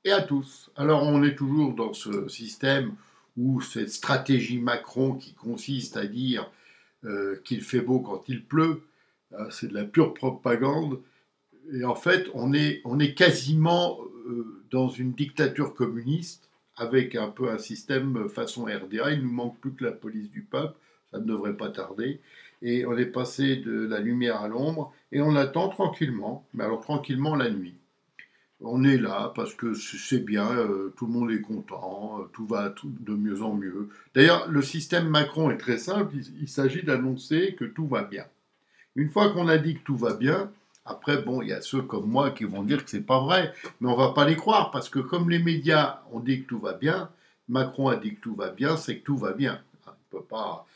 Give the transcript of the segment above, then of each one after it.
et à tous. Alors on est toujours dans ce système où cette stratégie Macron qui consiste à dire qu'il fait beau quand il pleut, c'est de la pure propagande. Et en fait, on est quasiment dans une dictature communiste avec un peu un système façon RDA. Il nous manque plus que la police du peuple, ça ne devrait pas tarder. Et on est passé de la lumière à l'ombre et on attend tranquillement, mais alors tranquillement la nuit. On est là parce que c'est bien, tout le monde est content, tout va de mieux en mieux. D'ailleurs, le système Macron est très simple, il s'agit d'annoncer que tout va bien. Une fois qu'on a dit que tout va bien, après, bon, il y a ceux comme moi qui vont dire que c'est pas vrai, mais on va pas les croire parce que comme les médias ont dit que tout va bien, Macron a dit que tout va bien, c'est que tout va bien. Il peut pas.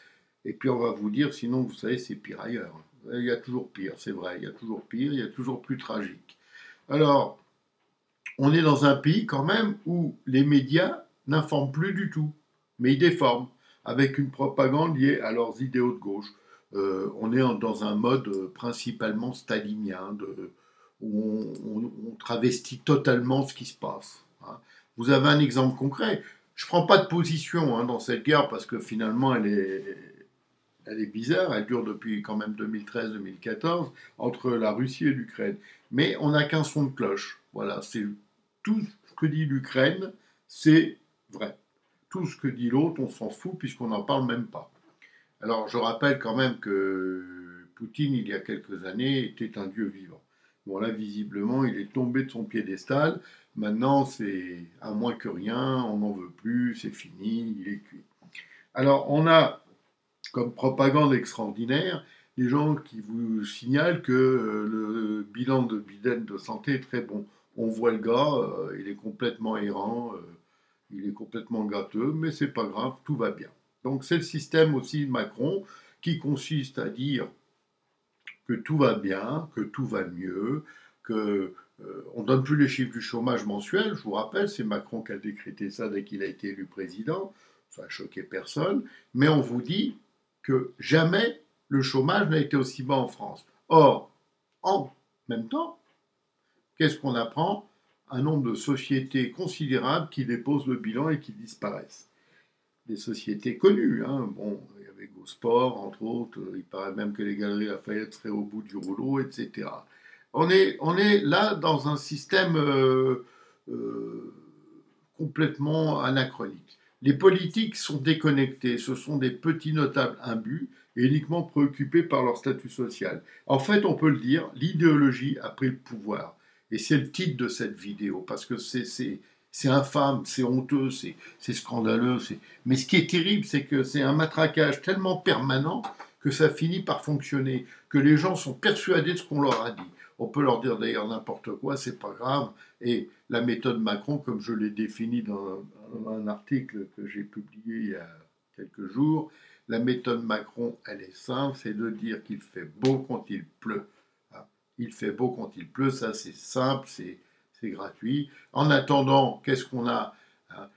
Et puis on va vous dire, sinon, vous savez, c'est pire ailleurs. Il y a toujours pire, c'est vrai, il y a toujours pire, il y a toujours plus tragique. Alors, on est dans un pays quand même où les médias n'informent plus du tout, mais ils déforment, avec une propagande liée à leurs idéaux de gauche. On est dans un mode principalement stalinien, où on travestit totalement ce qui se passe. Hein. Vous avez un exemple concret. Je ne prends pas de position dans cette guerre parce que finalement elle est bizarre, elle dure depuis quand même 2013-2014 entre la Russie et l'Ukraine. Mais on n'a qu'un son de cloche. Voilà, c'est tout ce que dit l'Ukraine, c'est vrai. Tout ce que dit l'autre, on s'en fout puisqu'on n'en parle même pas. Alors je rappelle quand même que Poutine, il y a quelques années, était un dieu vivant. Bon là, visiblement, il est tombé de son piédestal. Maintenant, c'est à moins que rien, on n'en veut plus, c'est fini, il est cuit. Alors on a comme propagande extraordinaire des gens qui vous signalent que le bilan de Biden de santé est très bon. On voit le gars, il est complètement errant, il est complètement gâteux, mais c'est pas grave, tout va bien. Donc c'est le système aussi de Macron qui consiste à dire que tout va bien, que tout va mieux, que on donne plus les chiffres du chômage mensuel. Je vous rappelle, c'est Macron qui a décrété ça dès qu'il a été élu président. Ça a choqué personne. Mais on vous dit que jamais le chômage n'a été aussi bas en France. Or, en même temps, qu'est-ce qu'on apprend? Un nombre de sociétés considérables qui déposent le bilan et qui disparaissent. Des sociétés connues, hein. Bon, il y avait Gosport, entre autres, il paraît même que les Galeries Lafayette seraient au bout du rouleau, etc. On est là dans un système euh, complètement anachronique. Les politiques sont déconnectés, ce sont des petits notables imbus et uniquement préoccupés par leur statut social. En fait, on peut le dire, l'idéologie a pris le pouvoir. Et c'est le titre de cette vidéo, parce que c'est infâme, c'est honteux, c'est scandaleux. Mais ce qui est terrible, c'est que c'est un matraquage tellement permanent que ça finit par fonctionner, que les gens sont persuadés de ce qu'on leur a dit. On peut leur dire d'ailleurs n'importe quoi, c'est pas grave. Et la méthode Macron, comme je l'ai définie dans un article que j'ai publié il y a quelques jours, la méthode Macron, elle est simple, c'est de dire qu'il fait beau quand il pleut. Il fait beau quand il pleut, ça c'est simple, c'est gratuit. En attendant, qu'est-ce qu'on a?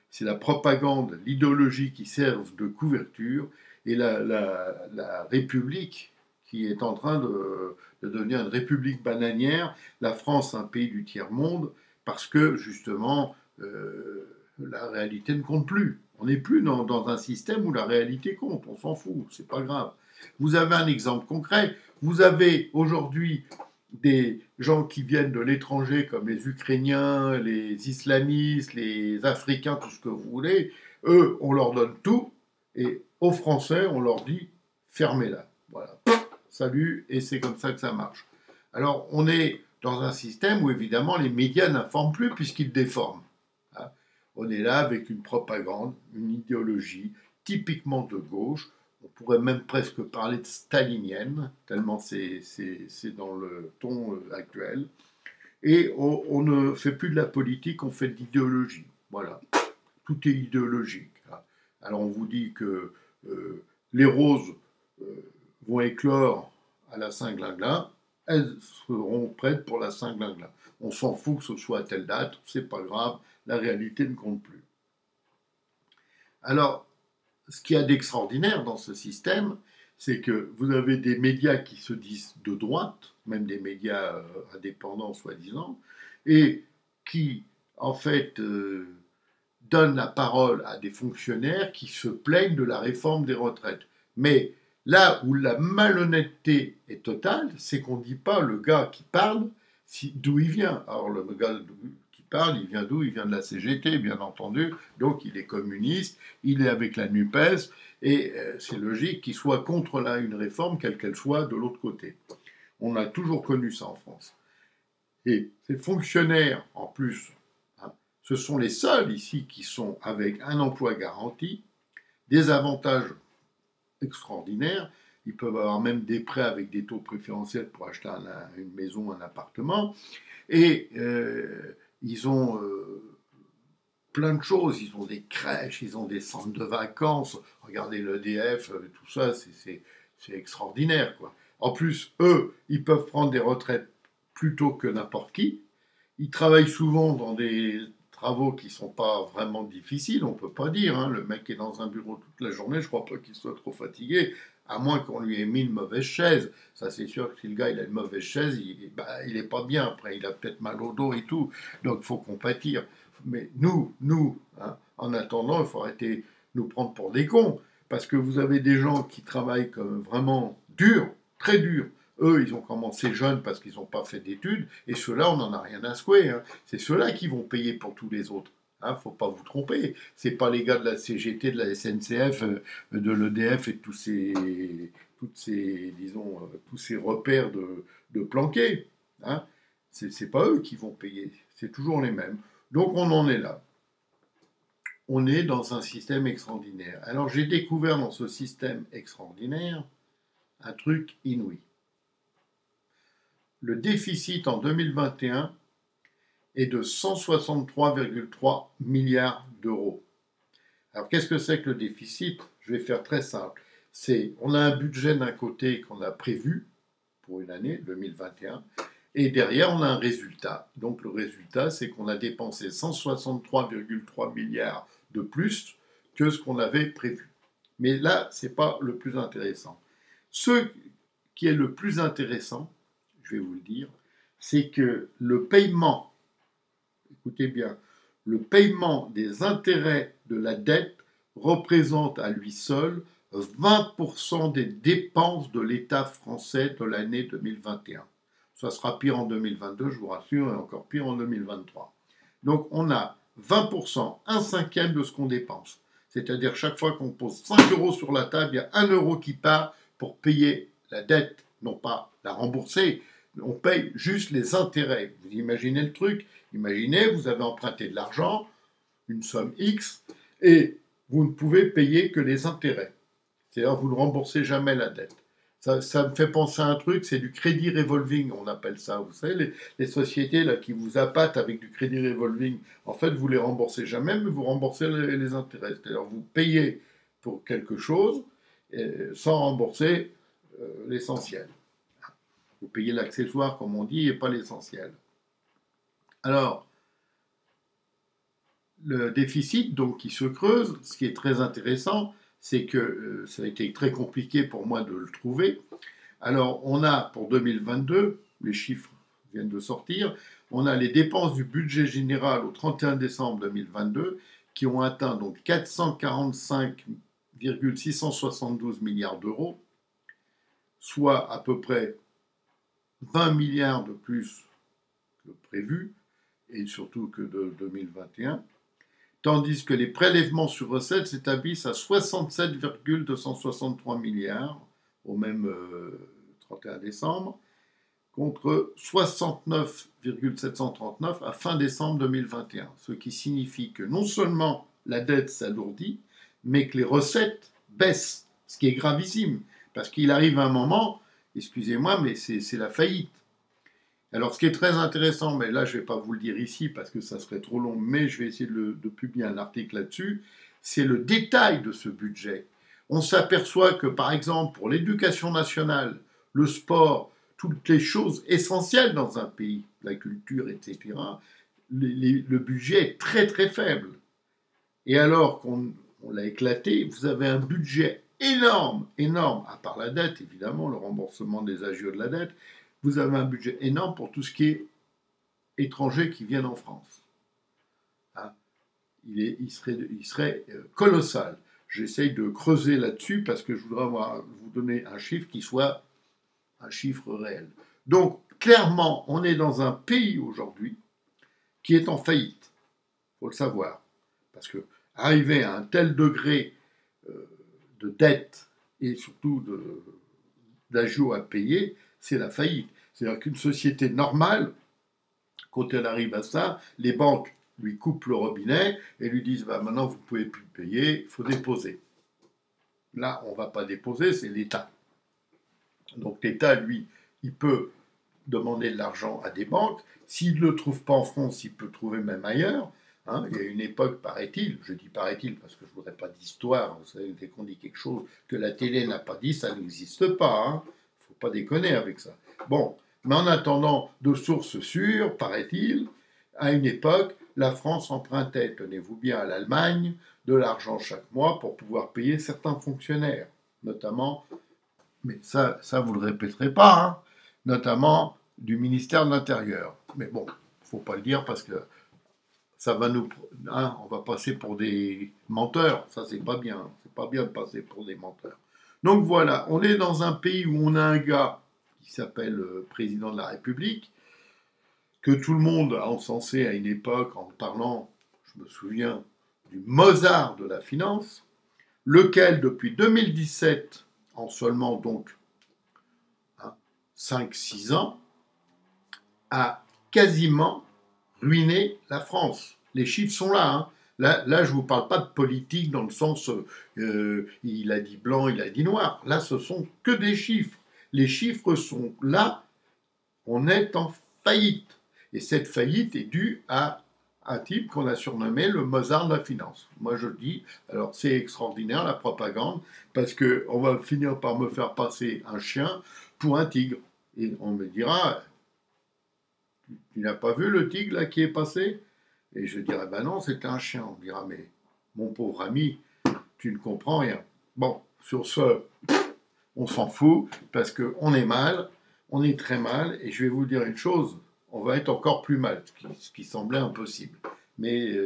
C'est la propagande, l'idéologie qui servent de couverture et la République qui est en train de devenir une république bananière, la France un pays du tiers-monde, parce que justement la réalité ne compte plus. On n'est plus dans un système où la réalité compte, on s'en fout, c'est pas grave. Vous avez un exemple concret, vous avez aujourd'hui des gens qui viennent de l'étranger, comme les Ukrainiens, les islamistes, les Africains, tout ce que vous voulez, eux, on leur donne tout, et aux Français, on leur dit fermez-la. Voilà. Salut, et c'est comme ça que ça marche. Alors, on est dans un système où, évidemment, les médias n'informent plus puisqu'ils déforment. Hein. On est là avec une propagande, une idéologie typiquement de gauche. On pourrait même presque parler de stalinienne, tellement c'est dans le ton actuel. Et on ne fait plus de la politique, on fait de l'idéologie. Voilà. Tout est idéologique. Hein. Alors on vous dit que les roses vont éclore à la Saint-Glinglin, elles seront prêtes pour la Saint-Glinglin. On s'en fout que ce soit à telle date, c'est pas grave, la réalité ne compte plus. Alors, ce qu'il y a d'extraordinaire dans ce système, c'est que vous avez des médias qui se disent de droite, même des médias indépendants soi-disant, et qui en fait, donne la parole à des fonctionnaires qui se plaignent de la réforme des retraites. Mais là où la malhonnêteté est totale, c'est qu'on ne dit pas le gars qui parle d'où il vient. Alors le gars qui parle, il vient d'où? Il vient de la CGT, bien entendu, donc il est communiste, il est avec la NUPES, et c'est logique qu'il soit contre une réforme, quelle qu'elle soit, de l'autre côté. On a toujours connu ça en France. Et ces fonctionnaires, en plus, hein, ce sont les seuls ici qui sont avec un emploi garanti, des avantages extraordinaires. Ils peuvent avoir même des prêts avec des taux préférentiels pour acheter une maison, un appartement. Et ils ont plein de choses. Ils ont des crèches, ils ont des centres de vacances. Regardez l'EDF, tout ça, c'est extraordinaire, quoi. En plus, eux, ils peuvent prendre des retraites plus tôt que n'importe qui. Ils travaillent souvent dans des travaux qui ne sont pas vraiment difficiles, on ne peut pas dire. Hein. Le mec est dans un bureau toute la journée, je ne crois pas qu'il soit trop fatigué, à moins qu'on lui ait mis une mauvaise chaise. Ça, c'est sûr que si le gars il a une mauvaise chaise, il n'est pas bien. Après, il a peut-être mal au dos et tout. Donc, il faut compatir. Mais nous hein, en attendant, il faut arrêter de nous prendre pour des cons. Parce que vous avez des gens qui travaillent comme vraiment dur, très dur. Eux, ils ont commencé jeunes parce qu'ils n'ont pas fait d'études, et ceux-là, on n'en a rien à secouer. Hein. C'est ceux-là qui vont payer pour tous les autres. Hein, faut pas vous tromper. C'est pas les gars de la CGT, de la SNCF, de l'EDF et de disons, tous ces repères de planqués. Hein. C'est pas eux qui vont payer. C'est toujours les mêmes. Donc on en est là. On est dans un système extraordinaire. Alors j'ai découvert dans ce système extraordinaire un truc inouï. Le déficit en 2021 est de 163,3 milliards d'euros. Alors qu'est-ce que c'est que le déficit? Je vais faire très simple. On a un budget d'un côté qu'on a prévu pour une année, 2021, et derrière on a un résultat. Donc le résultat, c'est qu'on a dépensé 163,3 milliards de plus que ce qu'on avait prévu. Mais là, ce n'est pas le plus intéressant. Ce qui est le plus intéressant, je vais vous le dire, c'est que le paiement, écoutez bien, le paiement des intérêts de la dette représente à lui seul 20% des dépenses de l'État français de l'année 2021. Ça sera pire en 2022, je vous rassure, et encore pire en 2023. Donc on a 20%, un cinquième de ce qu'on dépense. C'est-à-dire chaque fois qu'on pose 5 euros sur la table, il y a 1 euro qui part pour payer la dette, non pas la rembourser. On paye juste les intérêts. Vous imaginez le truc? Imaginez, vous avez emprunté de l'argent, une somme X, et vous ne pouvez payer que les intérêts. C'est-à-dire vous ne remboursez jamais la dette. Ça me fait penser à un truc, c'est du crédit revolving, on appelle ça. Vous savez, les sociétés là, qui vous appâtent avec du crédit revolving, en fait, vous ne les remboursez jamais, mais vous remboursez les intérêts. C'est-à-dire vous payez pour quelque chose sans rembourser l'essentiel. Vous payez l'accessoire, comme on dit, et pas l'essentiel. Alors, le déficit, donc, qui se creuse, ce qui est très intéressant, c'est que ça a été très compliqué pour moi de le trouver. Alors, on a pour 2022, les chiffres viennent de sortir, on a les dépenses du budget général au 31 décembre 2022 qui ont atteint donc 445,672 milliards d'euros, soit à peu près 20 milliards de plus que prévu, et surtout que de 2021. Tandis que les prélèvements sur recettes s'établissent à 67,263 milliards au même 31 décembre, contre 69,739 à fin décembre 2021. Ce qui signifie que non seulement la dette s'alourdit, mais que les recettes baissent, ce qui est gravissime, parce qu'il arrive un moment, excusez-moi, mais c'est la faillite. Alors, ce qui est très intéressant, mais là, je ne vais pas vous le dire ici parce que ça serait trop long, mais je vais essayer de publier un article là-dessus, c'est le détail de ce budget. On s'aperçoit que, par exemple, pour l'éducation nationale, le sport, toutes les choses essentielles dans un pays, la culture, etc., le budget est très très faible. Et alors qu'on l'a éclaté, vous avez un budget énorme, énorme, à part la dette, évidemment, le remboursement des agios de la dette, vous avez un budget énorme pour tout ce qui est étrangers qui viennent en France. il serait colossal. J'essaye de creuser là-dessus parce que je voudrais vous donner un chiffre qui soit un chiffre réel. Donc, clairement, on est dans un pays aujourd'hui qui est en faillite. Il faut le savoir. Parce que arriver à un tel degré de dette et surtout d'ajout à payer, c'est la faillite. C'est-à-dire qu'une société normale, quand elle arrive à ça, les banques lui coupent le robinet et lui disent bah, maintenant vous ne pouvez plus payer, il faut déposer. Là, on ne va pas déposer, c'est l'État. Donc l'État, lui, il peut demander de l'argent à des banques. S'il ne le trouve pas en France, il peut le trouver même ailleurs. Hein, il y a une époque, paraît-il, je dis paraît-il parce que je ne voudrais pas d'histoire, vous savez, dès qu'on dit quelque chose que la télé n'a pas dit, ça n'existe pas. Il ne faut pas déconner avec ça. Bon, mais en attendant, de sources sûres, paraît-il, à une époque, la France empruntait, tenez-vous bien, à l'Allemagne, de l'argent chaque mois pour pouvoir payer certains fonctionnaires, notamment, mais ça vous ne le répéterez pas, hein, notamment du ministère de l'Intérieur. Mais bon, il ne faut pas le dire parce que ça va nous... Hein, on va passer pour des menteurs, ça c'est pas bien, c'est pas bien de passer pour des menteurs. Donc voilà, on est dans un pays où on a un gars qui s'appelle président de la République, que tout le monde a encensé à une époque en parlant, je me souviens, du Mozart de la finance, lequel depuis 2017, en seulement donc 5-6 ans, a quasiment ruiné la France. Les chiffres sont là. Hein. Là, je ne vous parle pas de politique dans le sens il a dit blanc, il a dit noir. Là, ce sont que des chiffres. Les chiffres sont là. On est en faillite. Et cette faillite est due à un type qu'on a surnommé le Mozart de la finance. Moi, je le dis, alors c'est extraordinaire la propagande, parce qu'on va finir par me faire passer un chien pour un tigre. Et on me dira, tu n'as pas vu le tigre là qui est passé? Et je dirais, ben non, c'était un chien. On me dira, mais mon pauvre ami, tu ne comprends rien. Bon, sur ce, on s'en fout, parce qu'on est mal, on est très mal, et je vais vous dire une chose, on va être encore plus mal, ce qui semblait impossible. Mais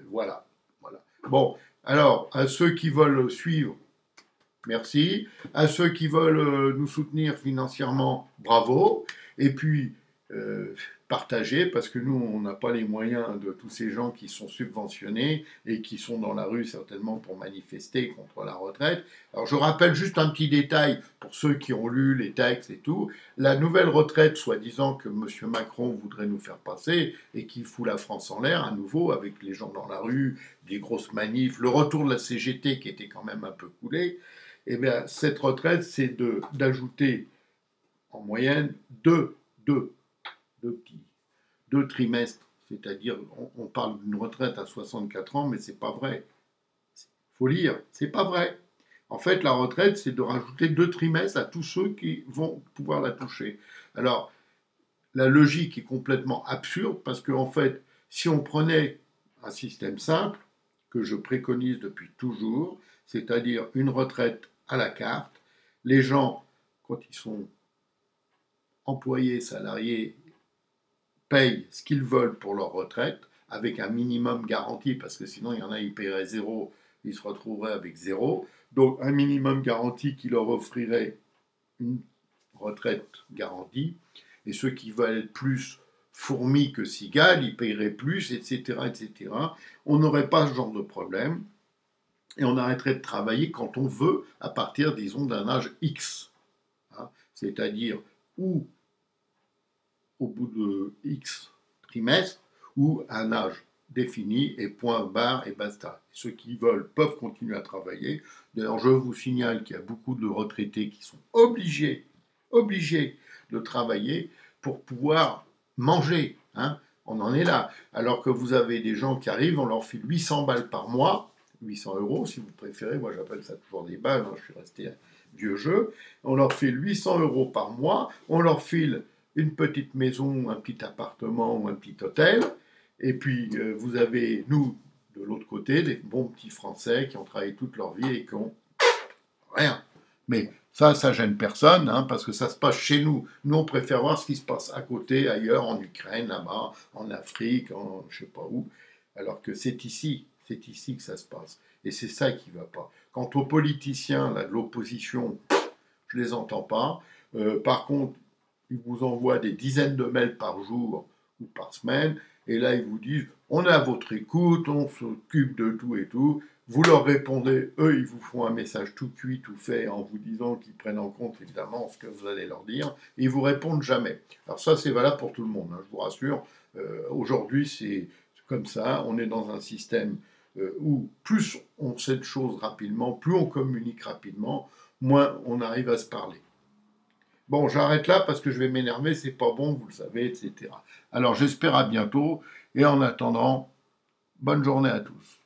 voilà. Bon, alors, à ceux qui veulent suivre, merci. À ceux qui veulent nous soutenir financièrement, bravo. Et puis, partager, parce que nous, on n'a pas les moyens de tous ces gens qui sont subventionnés et qui sont dans la rue certainement pour manifester contre la retraite. Alors, je rappelle juste un petit détail pour ceux qui ont lu les textes et tout. La nouvelle retraite, soi-disant que M. Macron voudrait nous faire passer et qui fout la France en l'air à nouveau avec les gens dans la rue, des grosses manifs, le retour de la CGT qui était quand même un peu coulé. Eh bien, cette retraite, c'est d'ajouter en moyenne deux trimestres. C'est-à-dire, on parle d'une retraite à 64 ans, mais c'est pas vrai. Il faut lire, c'est pas vrai. En fait, la retraite, c'est de rajouter 2 trimestres à tous ceux qui vont pouvoir la toucher. Alors, la logique est complètement absurde parce qu'en fait, si on prenait un système simple, que je préconise depuis toujours, c'est-à-dire une retraite à la carte, les gens, quand ils sont employés, salariés, payent ce qu'ils veulent pour leur retraite, avec un minimum garanti, parce que sinon il y en a, ils paieraient zéro, ils se retrouveraient avec zéro. Donc un minimum garanti qui leur offrirait une retraite garantie, et ceux qui veulent être plus fourmis que cigales, ils paieraient plus, etc., etc. On n'aurait pas ce genre de problème, et on arrêterait de travailler quand on veut, à partir, disons, d'un âge X. Hein, c'est-à-dire ou au bout de X trimestres, ou à un âge défini, et point barre et basta. Ceux qui veulent peuvent continuer à travailler. D'ailleurs, je vous signale qu'il y a beaucoup de retraités qui sont obligés de travailler pour pouvoir manger. Hein. On en est là. Alors que vous avez des gens qui arrivent, on leur file 800 balles par mois, 800 euros si vous préférez, moi j'appelle ça toujours des balles, hein, je suis resté vieux jeu. On leur file 800 euros par mois, on leur file une petite maison, un petit appartement ou un petit hôtel. Et puis, vous avez, nous, de l'autre côté, des bons petits Français qui ont travaillé toute leur vie et qui ont rien. Mais ça gêne personne, hein, parce que ça se passe chez nous. Nous, on préfère voir ce qui se passe à côté, ailleurs, en Ukraine, là-bas, en Afrique, en je sais pas où, alors que c'est ici. C'est ici que ça se passe. Et c'est ça qui ne va pas. Quant aux politiciens là, de l'opposition, je ne les entends pas. Par contre, ils vous envoient des dizaines de mails par jour ou par semaine. Et là, ils vous disent, on est à votre écoute, on s'occupe de tout et tout. Vous leur répondez, eux, ils vous font un message tout cuit, tout fait, en vous disant qu'ils prennent en compte évidemment ce que vous allez leur dire, et ils vous répondent jamais. Alors ça, c'est valable pour tout le monde, hein, je vous rassure. Aujourd'hui, c'est comme ça, on est dans un système où plus on sait de choses rapidement, plus on communique rapidement, moins on arrive à se parler. Bon, j'arrête là parce que je vais m'énerver, c'est pas bon, vous le savez, etc. Alors j'espère à bientôt, et en attendant, bonne journée à tous.